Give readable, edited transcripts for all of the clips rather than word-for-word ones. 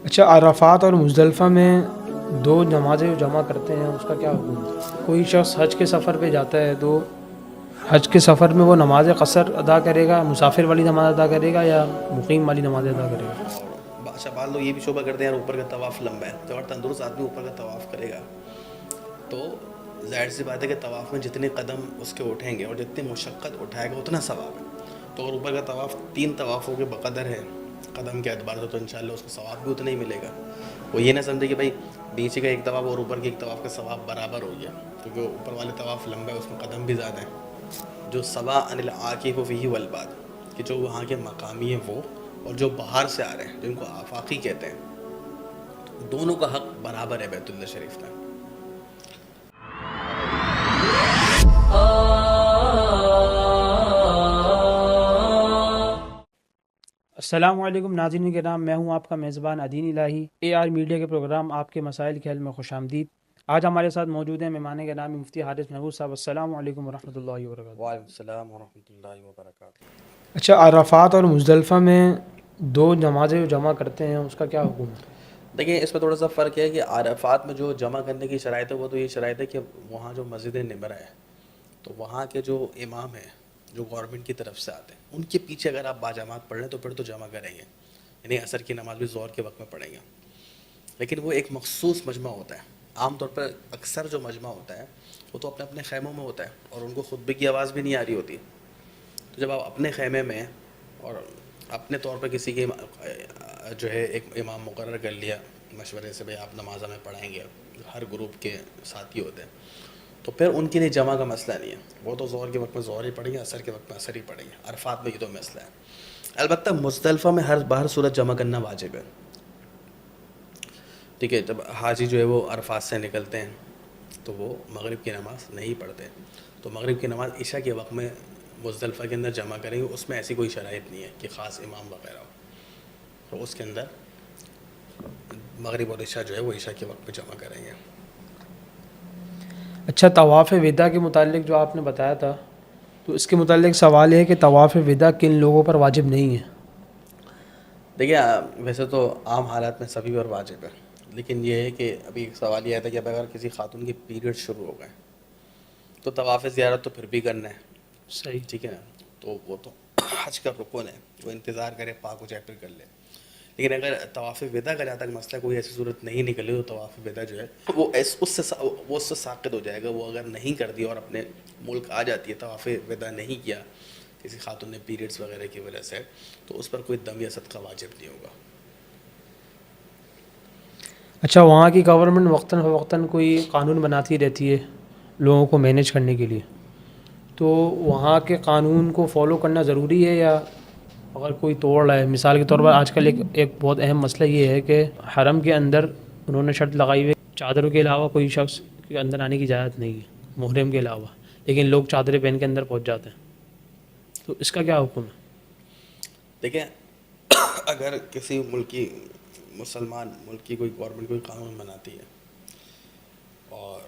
اچھا، عرفات اور مزدلفہ میں دو نمازیں جو جمع کرتے ہیں اس کا کیا حکم ہے؟ کوئی شخص حج کے سفر پہ جاتا ہے تو حج کے سفر میں وہ نماز قصر ادا کرے گا، مسافر والی نماز ادا کرے گا یا مقیم والی نماز ادا کرے گا؟ اور اچھا بعض لوگ یہ بھی شعبہ کرتے ہیں یار اوپر کا طواف لمبا ہے، تو اگر تندرست آدمی اوپر کا طواف کرے گا تو ظاہر سی بات ہے کہ طواف میں جتنے قدم اس کے اٹھیں گے اور جتنی مشقت اٹھائے گا اتنا ثواب ہے۔ تو اگر اوپر کا طواف 3 طوافوں کے بقدر ہے قدم کے اعتبار سے تو انشاءاللہ اس کو ثواب بھی اتنا ہی ملے گا۔ وہ یہ نہ سمجھے کہ بھائی نیچے کا ایک طواف اور اوپر کے ایک طواف کا ثواب برابر ہو گیا، کیونکہ اوپر والے طواف لمبا ہے اس میں قدم بھی زیادہ ہیں۔ جو سوا ان العاکف فیہ والباد، کہ جو وہاں کے مقامی ہیں وہ اور جو باہر سے آ رہے ہیں جن کو آفاقی کہتے ہیں، دونوں کا حق برابر ہے بیت اللہ شریف میں۔ السلام علیکم ناظرین کرام، میں ہوں آپ کا میزبان عدین الہی۔ اے آر میڈیا کے پروگرام آپ کے مسائل کے حل میں خوش آمدید۔ آج ہمارے ساتھ موجود ہیں مہمان کے نام مفتی حارث محمود صاحب۔ السلام علیکم ورحمۃ اللہ وبرکاتہ۔ وعلیکم السلام ورحمۃ اللہ وبرکاتہ۔ اچھا، عرفات اور مزدلفہ میں دو نمازیں جو جمع کرتے ہیں اس کا کیا حکم ہے؟ دیکھیں اس میں تھوڑا سا فرق ہے کہ عرفات میں جو جمع کرنے کی شرائط ہے وہ تو یہ شرائط ہے کہ وہاں جو مسجد نمرہ ہے تو وہاں کے جو امام ہیں جو گورنمنٹ کی طرف سے آتے ہیں ان کے پیچھے اگر آپ باجماعت پڑھ لیں تو پھر تو جمع کریں گے، یعنی عصر کی نماز بھی ظہر کے وقت میں پڑھیں گے۔ لیکن وہ ایک مخصوص مجمع ہوتا ہے، عام طور پر اکثر جو مجمع ہوتا ہے وہ تو اپنے اپنے خیموں میں ہوتا ہے اور ان کو خطبے کی آواز بھی نہیں آ رہی ہوتی۔ تو جب آپ اپنے خیمے میں اور اپنے طور پر کسی کے جو ہے ایک امام مقرر کر لیا مشورے سے، بھائی آپ نماز ہمیں پڑھائیں گے، ہر گروپ کے ساتھی ہوتے ہیں، تو پھر ان کے لیے جمع کا مسئلہ نہیں ہے، وہ تو ظہر کے وقت میں ظہر ہی پڑھیں گے، عصر کے وقت میں عصر ہی پڑھیں گے۔ عرفات میں یہ تو مسئلہ ہے۔ البتہ مزدلفہ میں ہر صورت جمع کرنا واجب ہے۔ ٹھیک ہے، جب حاجی جو ہے وہ عرفات سے نکلتے ہیں تو وہ مغرب کی نماز نہیں پڑھتے، تو مغرب کی نماز عشاء کے وقت میں مزدلفہ کے اندر جمع کریں گے۔ اس میں ایسی کوئی شرائط نہیں ہے کہ خاص امام وغیرہ ہو، تو اس کے اندر مغرب اور عشاء جو ہے وہ عشاء کے وقت میں جمع کریں گے۔ اچھا، طواف وداع کے متعلق جو آپ نے بتایا تھا تو اس کے متعلق سوال ہے کہ طواف وداع کن لوگوں پر واجب نہیں ہے؟ دیکھیے ویسے تو عام حالات میں سبھی پر واجب ہے، لیکن یہ ہے کہ ابھی ایک سوال یہ آتا ہے کہ اب اگر کسی خاتون کی پیریڈ شروع ہو گئے تو طواف زیارت تو پھر بھی کرنا ہے، صحیح۔ ٹھیک ہے نا، تو وہ تو حج کا رکن ہے، وہ انتظار کرے پاک ہو جائے پھر کر لے۔ لیکن اگر طواف وداع کا جہاں تک مسئلہ کوئی ایسی صورت نہیں نکلی تو طواف وداع جو ہے وہ اس سے ساقط ہو جائے گا۔ وہ اگر نہیں کر دیا اور اپنے ملک آ جاتی ہے، طواف وداع نہیں کیا کسی خاتون نے پیریڈز وغیرہ کی وجہ سے، تو اس پر کوئی دم یا صدقہ واجب نہیں ہوگا۔ اچھا، وہاں کی گورنمنٹ وقتاً فوقتاً کوئی قانون بناتی رہتی ہے لوگوں کو مینیج کرنے کے لیے، تو وہاں کے قانون کو فالو کرنا ضروری ہے یا اگر کوئی توڑ رہا ہے؟ مثال کے طور پر آج کل ایک بہت اہم مسئلہ یہ ہے کہ حرم کے اندر انہوں نے شرط لگائی ہوئی ہے چادروں کے علاوہ کوئی شخص کے اندر آنے کی اجازت نہیں ہے محرم کے علاوہ، لیکن لوگ چادریں پہن کے اندر پہنچ جاتے ہیں، تو اس کا کیا حکم ہے؟ دیکھیں اگر کسی ملکی مسلمان ملک کی کوئی گورنمنٹ کوئی قانون بناتی ہے اور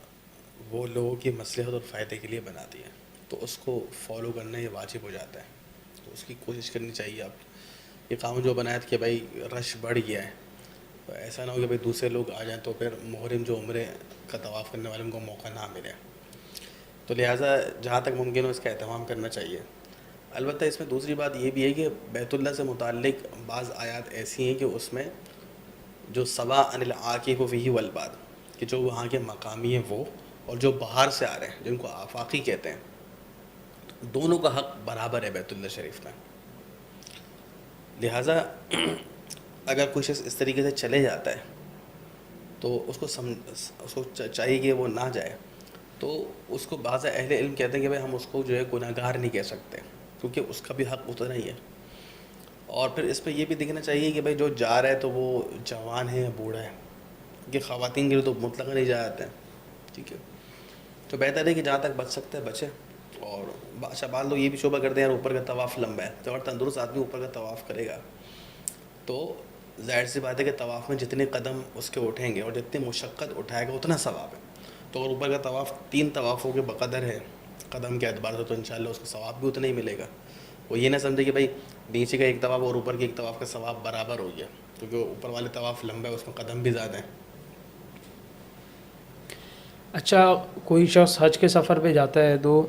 وہ لوگوں کی مصلحت اور فائدے کے لیے بناتی ہے تو اس کو فالو کرنا یہ واجب ہو جاتا ہے، تو اس کی کوشش کرنی چاہیے۔ آپ یہ قانون جو بنایا کہ بھائی رش بڑھ گیا ہے تو ایسا نہ ہو کہ بھائی دوسرے لوگ آ جائیں تو پھر محرم جو عمرے کا طواف کرنے والے ان کو موقع نہ ملے، تو لہٰذا جہاں تک ممکن ہو اس کا اہتمام کرنا چاہیے۔ البتہ اس میں دوسری بات یہ بھی ہے کہ بیت اللہ سے متعلق بعض آیات ایسی ہیں کہ اس میں جو سوا ان العاکف فیہ والباد، کہ جو وہاں کے مقامی ہیں وہ اور جو باہر سے آ رہے ہیں جن کو آفاقی کہتے ہیں، دونوں کا حق برابر ہے بیت اللہ شریف میں۔ لہٰذا اگر کوئی شخص اس طریقے سے چلے جاتا ہے تو اس کو چاہیے کہ وہ نہ جائے، تو اس کو بعض اہل علم کہتے ہیں کہ بھائی ہم اس کو جو ہے گناہ گار نہیں کہہ سکتے، کیونکہ اس کا بھی حق اتنا ہی ہے۔ اور پھر اس پہ یہ بھی دیکھنا چاہیے کہ بھائی جو جا رہا ہے تو وہ جوان ہے یا بوڑھا ہے، کیونکہ خواتین کے لیے تو مطلق نہیں جا جاتے ہیں، ٹھیک ہے، تو بہتر ہے کہ جہاں تک بچ سکتے ہیں بچے۔ اور اچھا بعض لوگ یہ بھی شعبہ کرتے ہیں یار اوپر کا طواف لمبا ہے، تو اگر تندرست آدمی اوپر کا طواف کرے گا تو ظاہر سی بات ہے کہ طواف میں جتنے قدم اس کے اٹھیں گے اور جتنی مشقت اٹھائے گا اتنا ثواب ہے۔ تو اگر اوپر کا طواف 3 طوافوں کے بقدر ہے قدم کے اعتبار سے تو انشاءاللہ اس کو ثواب بھی اتنا ہی ملے گا۔ وہ یہ نہ سمجھے کہ بھائی نیچے کا ایک طواف اور اوپر کے ایک طواف کا ثواب برابر ہو گیا، کیونکہ اوپر والے طواف لمبا ہے، اس میں قدم بھی زیادہ ہیں. اچھا، کوئی شخص حج کے سفر پہ جاتا ہے تو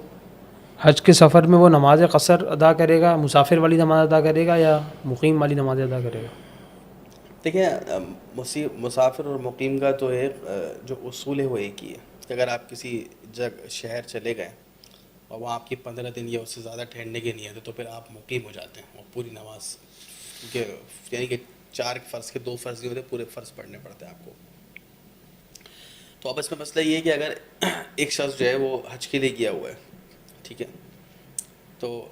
حج کے سفر میں وہ نماز قصر ادا کرے گا، مسافر والی نماز ادا کرے گا یا مقیم والی نماز ادا کرے گا؟ دیکھیں مسافر اور مقیم کا تو ایک جو اصول ہے وہ ایک ہی ہے کہ اگر آپ کسی شہر چلے گئے اور وہاں آپ کی 15 دن یا اس سے زیادہ ٹھہرنے کی نیت ہے تو پھر آپ مقیم ہو جاتے ہیں اور پوری نماز یعنی کہ 4 فرض کے 2 فرض نہیں ہوتے، پورے فرض پڑھنے پڑتے ہیں آپ کو. تو اب اس میں مسئلہ یہ ہے کہ اگر ایک شخص جو ہے وہ حج کے لیے گیا ہوا ہے، ٹھیک ہے، تو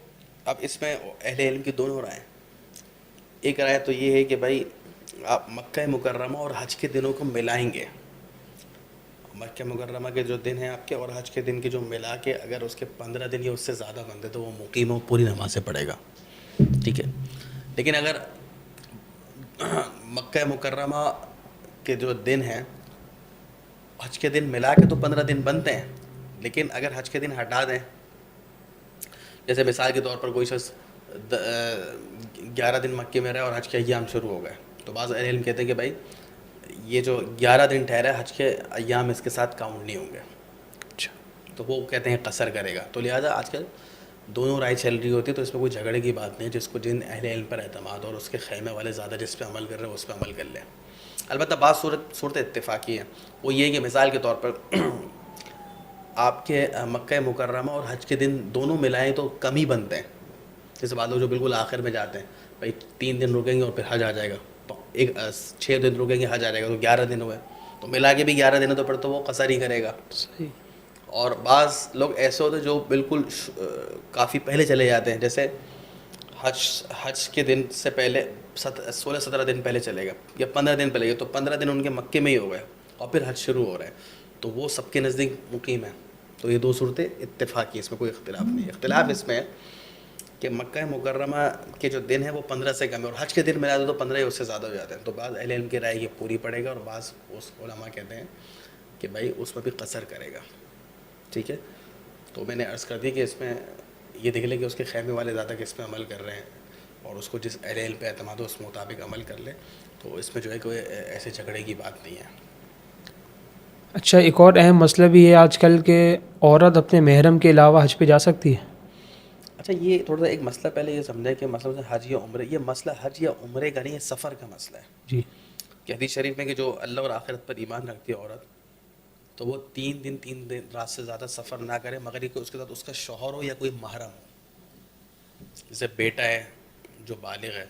اب اس میں اہل علم کی دونوں رائے. ایک رائے تو یہ ہے کہ بھائی آپ مکہ مکرمہ اور حج کے دنوں کو ملائیں گے. مکہ مکرمہ کے جو دن ہیں آپ کے اور حج کے دن کے جو ملا کے اگر اس کے 15 دن یا اس سے زیادہ بندے تو وہ مقیم ہو پوری نمازیں پڑھے گا، ٹھیک ہے. لیکن اگر مکہ مکرمہ کے جو دن ہیں حج کے دن ملا کے تو 15 دن بنتے ہیں، لیکن اگر حج کے دن ہٹا دیں، جیسے مثال کے طور پر کوئی شخص 11 دن مکے میں رہے اور حج کے ایام شروع ہو گئے، تو بعض اہل علم کہتے ہیں کہ بھائی یہ جو 11 دن ٹھہرا ہے حج کے ایام اس کے ساتھ کاؤنٹ نہیں ہوں گے. اچھا، تو وہ کہتے ہیں قصر کرے گا. تو لہٰذا آج کل دونوں رائے چل رہی ہوتی ہے، تو اس میں کوئی جھگڑے کی بات نہیں ہے. جس کو جن اہل علم پر اعتماد اور اس کے خیمے والے زیادہ جس پہ عمل کر رہے ہیں اس پہ عمل کر لیں. البتہ بعض صورت اتفاقی ہیں، وہ یہ ہے کہ مثال کے طور پر آپ کے مکہ مکرمہ اور حج کے دن دونوں ملائیں تو کم ہی بنتے ہیں. جیسے بعض لوگ جو بالکل آخر میں جاتے ہیں، بھائی 3 دن رکیں گے اور پھر حج آ جائے گا، 6 دن رکیں گے حج آ جائے گا، تو 11 دن ہوئے، تو ملا کے بھی 11 دن ہے، تو پھر تو وہ قصر ہی کرے گا. صحیح. اور بعض لوگ ایسے ہوتے ہیں جو بالکل کافی پہلے چلے جاتے ہیں، جیسے حج کے دن سے پہلے 16-17 دن پہلے چلے گا یا 15 دن پہلے گئے، تو 15 دن ان کے مکے میں ہی ہو گئے اور پھر حج شروع ہو رہا ہے، تو وہ سب کے نزدیک مقیم ہے. تو یہ 2 صورتیں اتفاقی، اس میں کوئی اختلاف نہیں ہے. اختلاف اس میں ہے کہ مکہ مکرمہ کے جو دن ہیں وہ 15 سے کم ہے اور حج کے دن ملا دو تو 15 یا اس سے زیادہ ہو جاتے ہیں. تو بعض اہل علم کی رائے یہ پوری پڑے گا اور بعض اس علماء کہتے ہیں کہ بھائی اس میں بھی قصر کرے گا، ٹھیک ہے. تو میں نے عرض کر دی کہ اس میں یہ دیکھ لیں کہ اس کے خیمے والے زیادہ کس پہ عمل کر رہے ہیں اور اس کو جس اہل علم پہ اعتماد ہو اس مطابق عمل کر لے، تو اس میں جو ہے کوئی ایسے جھگڑے کی بات نہیں ہے. اچھا، ایک اور اہم مسئلہ بھی ہے آج کل کہ عورت اپنے محرم کے علاوہ حج پہ جا سکتی ہے. اچھا، یہ تھوڑا سا ایک مسئلہ پہلے یہ سمجھیں کہ مسئلہ حج یا عمرے، یہ مسئلہ حج یا عمرے کا نہیں، یہ سفر کا مسئلہ ہے. جی. کہ حدیث شریف میں کہ جو اللہ اور آخرت پر ایمان رکھتی ہے عورت، تو وہ 3 دن رات سے زیادہ سفر نہ کرے مگر کہ اس کے ساتھ اس کا شوہر ہو یا کوئی محرم ہو، جیسے بیٹا ہے جو بالغ ہے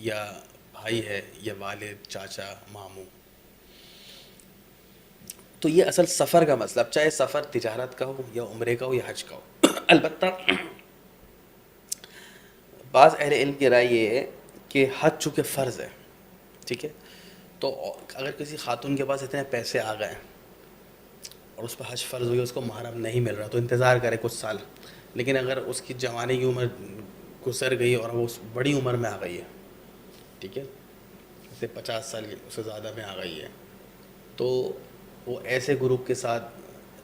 یا بھائی ہے یا والد، چاچا، ماموں. تو یہ اصل سفر کا مسئلہ، اب چاہے سفر تجارت کا ہو یا عمرے کا ہو یا حج کا ہو. البتہ بعض اہل علم کی رائے یہ ہے کہ حج چونکہ فرض ہے، ٹھیک ہے، تو اگر کسی خاتون کے پاس اتنے پیسے آ گئے اور اس پہ حج فرض ہوئی، اس کو محرم نہیں مل رہا، تو انتظار کرے کچھ سال. لیکن اگر اس کی جوانی کی عمر گزر گئی اور وہ اس بڑی عمر میں آ گئی ہے، ٹھیک ہے، جیسے 50 سال سے زیادہ میں آ گئی ہے، تو وہ ایسے گروپ کے ساتھ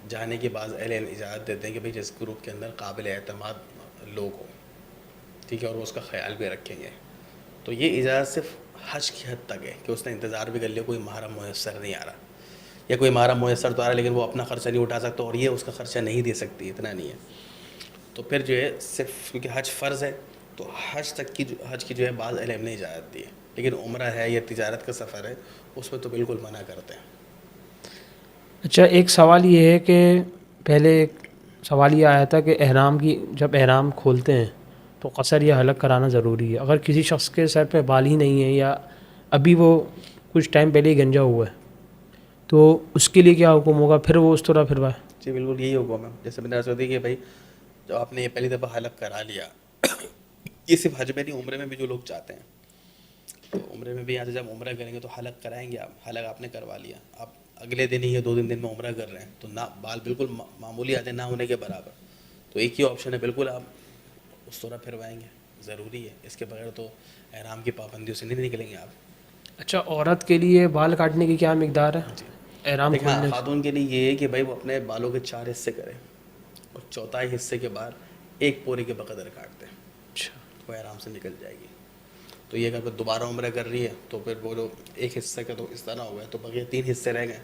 جانے کے بعد اہل علم اجازت دیتے ہیں کہ بھئی جس گروپ کے اندر قابل اعتماد لوگ ہوں، ٹھیک ہے، اور وہ اس کا خیال بھی رکھیں گے. تو یہ اجازت صرف حج کی حد تک ہے کہ اس نے انتظار بھی کر لیا، کوئی محرم میسر نہیں آ رہا یا کوئی محرم میسر تو آ رہا ہے لیکن وہ اپنا خرچہ نہیں اٹھا سکتا اور یہ اس کا خرچہ نہیں دے سکتی، اتنا نہیں ہے. تو پھر جو ہے صرف کیونکہ حج فرض ہے تو حج کی جو ہے بعض اہل علم نے اجازت دی ہے. لیکن عمرہ ہے یا تجارت کا سفر ہے اس میں تو بالکل منع کرتے ہیں. اچھا، ایک سوال یہ ہے کہ پہلے ایک سوال یہ آیا تھا کہ جب احرام کھولتے ہیں تو قصر یا حلق کرانا ضروری ہے. اگر کسی شخص کے سر پہ بال ہی نہیں ہے یا ابھی وہ کچھ ٹائم پہلے ہی گنجا ہوا ہے تو اس کے لیے کیا حکم ہوگا؟ پھر وہ اس طرح پھروائے؟ جی بالکل یہی حکم ہے. جیسے میں نے عرض کی کہ بھائی جب آپ نے یہ پہلی دفعہ حلق کرا لیا، یہ صرف حج میں نہیں، عمرے میں بھی جو لوگ چاہتے ہیں تو عمرے میں بھی یہاں سے جب عمرہ کریں گے تو حلق کرائیں گے. حلق آپ نے کروا لیا، آپ اگلے دن ہی یا 2 دن میں عمرہ کر رہے ہیں تو نہ بال بالکل معمولی آتے نہ ہونے کے برابر، تو ایک ہی آپشن ہے، بالکل آپ اس طرح پھروائیں گے، ضروری ہے. اس کے بغیر تو احرام کی پابندیوں سے نہیں نکلیں گے آپ. اچھا، عورت کے لیے بال کاٹنے کی کیا مقدار ہے جی احرام دیکھیں، کھولنے سے؟ خاتون کے لیے یہ ہے کہ بھائی وہ اپنے بالوں کے 4 حصے کرے اور 4تھائی حصے کے بعد 1 پوری کے بقدر کاٹ دیں، اچھا. وہ آرام سے نکل جائے گی. تو یہ اگر دوبارہ عمرہ کر رہی ہے تو پھر وہ لوگ ایک حصہ کا تو اس طرح ہو گیا تو بقیہ 3 حصے رہ گئے،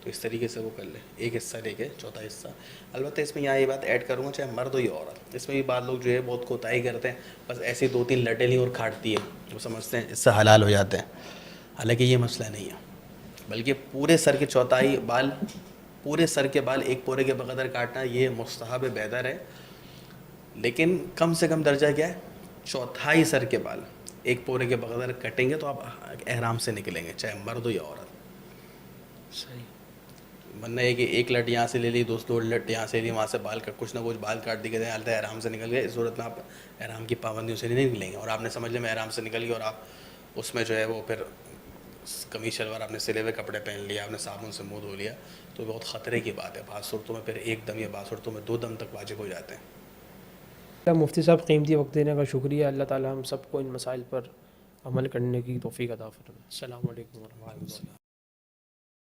تو اس طریقے سے وہ کر لے، ایک حصہ لے کے چوتھا حصہ. البتہ اس میں یہاں یہ بات ایڈ کروں گا، چاہے مرد ہو یا عورت، اس میں بھی بعض لوگ جو ہے بہت کوتاہی کرتے ہیں، بس ایسی 2-3 لٹیں لی اور کھاٹتی ہے، وہ سمجھتے ہیں اس سے حلال ہو جاتے ہیں. حالانکہ یہ مسئلہ نہیں ہے، بلکہ پورے سر کے چوتھائی بال، پورے سر کے بال ایک پورے کے بقدر کاٹنا یہ مستحب بہتر ہے. لیکن کم سے کم درجہ کیا ہے؟ چوتھائی سر کے بال ایک پورے کے بقدر کٹیں گے تو آپ احرام سے نکلیں گے، چاہے مرد ہو یا عورت. صحیح. ورنہ یہ کہ ایک لٹ یہاں سے لے لی، 2 لٹ یہاں سے لی، وہاں سے بال کا کچھ نہ کچھ بال کاٹ دی گئے، حالت احرام سے نکل گئے، اس صورت میں آپ احرام کی پابندیوں سے نہیں نکلیں گے. اور آپ نے سمجھ لیا میں احرام سے نکل گئی اور آپ اس میں جو ہے وہ پھر قمیص شلوار آپ نے سلے ہوئے کپڑے پہن لیا، آپ نے صابن سے منہ دھو لیا، تو بہت خطرے کی بات ہے. بعض صورتوں میں پھر 1 دم یا بعض صورتوں میں 2 دم تک واجب ہو جاتے ہیں. مفتی صاحب قیمتی وقت دینے کا شکریہ. اللہ تعالیٰ ہم سب کو ان مسائل پر عمل کرنے کی توفیق عطا فرمائے. السلام علیکم ورحمۃ اللہ.